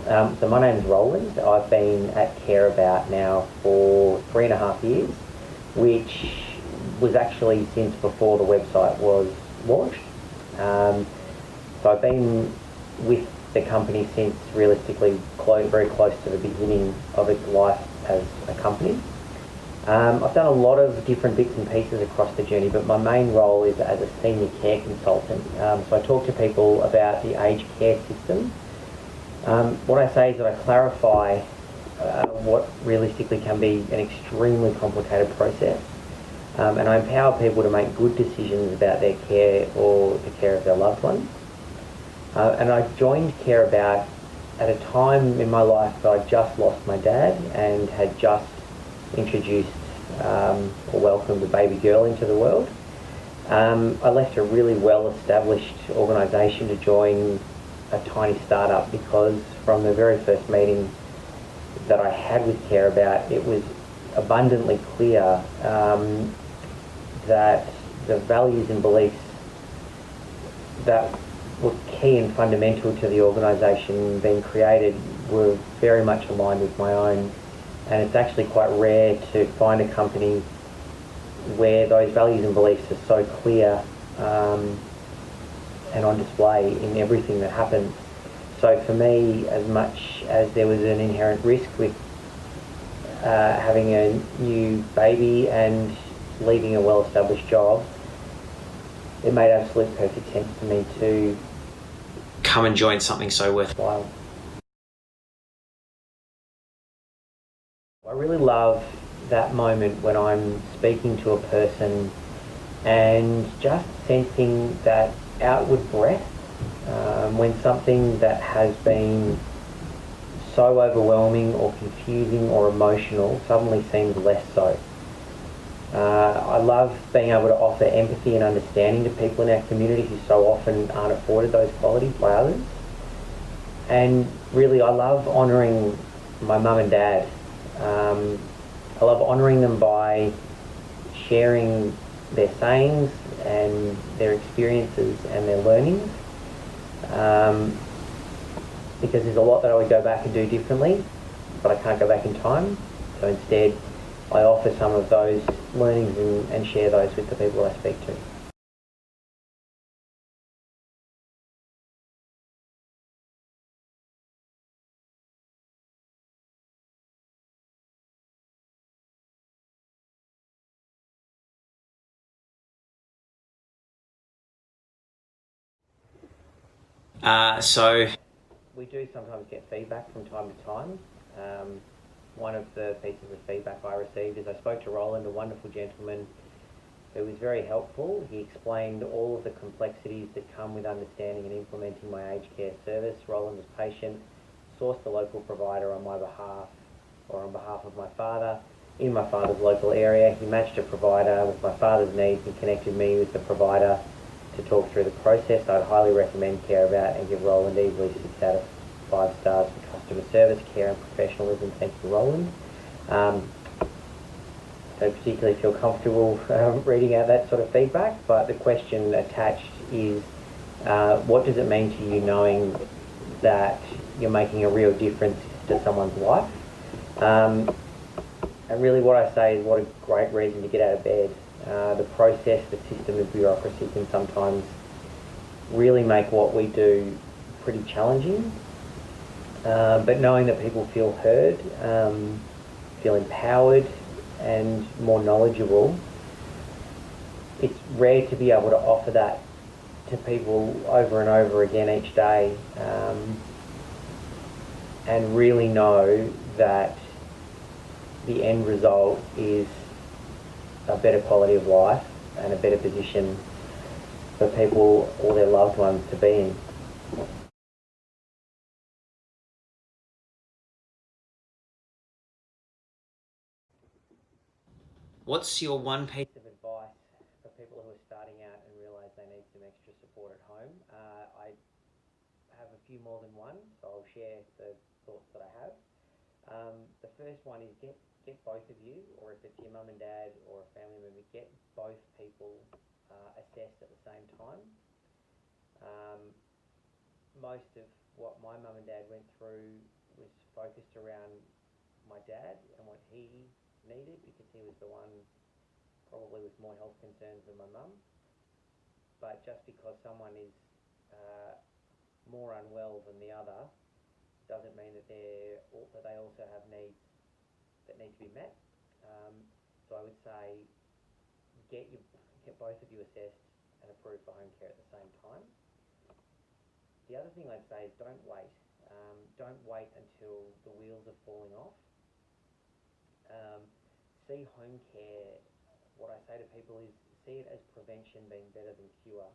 So my name is Roland. I've been at CareAbout now for 3.5 years, which was actually since before the website was launched. So I've been with the company since realistically very close to the beginning of its life as a company. I've done a lot of different bits and pieces across the journey, but my main role is as a senior care consultant. So I talk to people about the aged care system. What I say is that I clarify what realistically can be an extremely complicated process, and I empower people to make good decisions about their care or the care of their loved ones. And I joined CareAbout at a time in my life that I just lost my dad and had just introduced or welcomed a baby girl into the world. I left a really well-established organisation to join a tiny startup because from the very first meeting that I had with CareAbout, it was abundantly clear that the values and beliefs that were key and fundamental to the organisation being created were very much aligned with my own. And it's actually quite rare to find a company where those values and beliefs are so clear and on display in everything that happens. So for me, as much as there was an inherent risk with having a new baby and leaving a well-established job, it made absolute perfect sense to me to come and join something so worthwhile. I really love that moment when I'm speaking to a person and just sensing that outward breath when something that has been so overwhelming or confusing or emotional suddenly seems less so. I love being able to offer empathy and understanding to people in our community who so often aren't afforded those qualities by others. And really, I love honouring my mum and dad. I love honouring them by sharing their sayings and their experiences and their learnings, because there's a lot that I would go back and do differently, but I can't go back in time. So instead, I offer some of those learnings and share those with the people I speak to. So we do sometimes get feedback from time to time. One of the pieces of feedback I received is I spoke to Roland, a wonderful gentleman who was very helpful. He explained all of the complexities that come with understanding and implementing my aged care service. Roland was patient, sourced the local provider on my behalf or on behalf of my father in my father's local area. He matched a provider with my father's needs and connected me with the provider to talk through the process. I'd highly recommend CareAbout and give Roland easily 6 out of 5 stars for customer service, care and professionalism. Thank you, Roland. Don't particularly feel comfortable reading out that sort of feedback, but the question attached is, what does it mean to you knowing that you're making a real difference to someone's life? And really what I say is what a great reason to get out of bed. The process, the system, the bureaucracy can sometimes really make what we do pretty challenging. But knowing that people feel heard, feel empowered and more knowledgeable, it's rare to be able to offer that to people over and over again each day, and really know that the end result is a better quality of life and a better position for people or their loved ones to be in. what's your one piece Of advice for people who are starting out and realise they need some extra support at home? I have a few more than one, so I'll share the thoughts that I have. The first one is get both of you, or if it's your mum and dad or a family member, get both people assessed at the same time. Most of what my mum and dad went through focused around my dad and what he needed, because he was the one probably with more health concerns than my mum. But just because someone is more unwell than the other doesn't mean that they also have needs that need to be met. So I would say get both of you assessed and approved for home care at the same time. The other thing I'd say is don't wait. Don't wait until the wheels are falling off. See home care, what I say to people is see it as prevention being better than cure.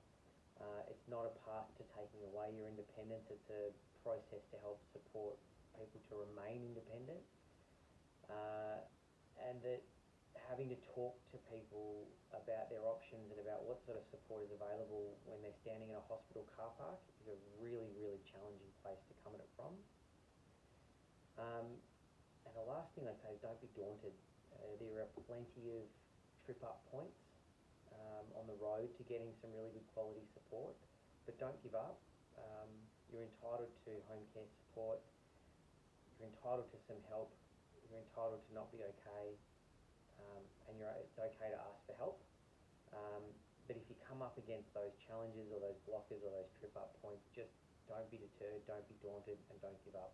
It's not a path to taking away your independence, it's a process to help support people to remain independent. And that having to talk to people about their options and about what sort of support is available when they're standing in a hospital car park is a really, really challenging place to come at it from. And the last thing I'd say is don't be daunted. There are plenty of trip-up points on the road to getting some really good quality support, but don't give up. You're entitled to home care support. You're entitled to some help. You're entitled to not be okay, and it's okay to ask for help. But if you come up against those challenges or those blockers or those trip-up points, just don't be deterred, don't be daunted, and don't give up.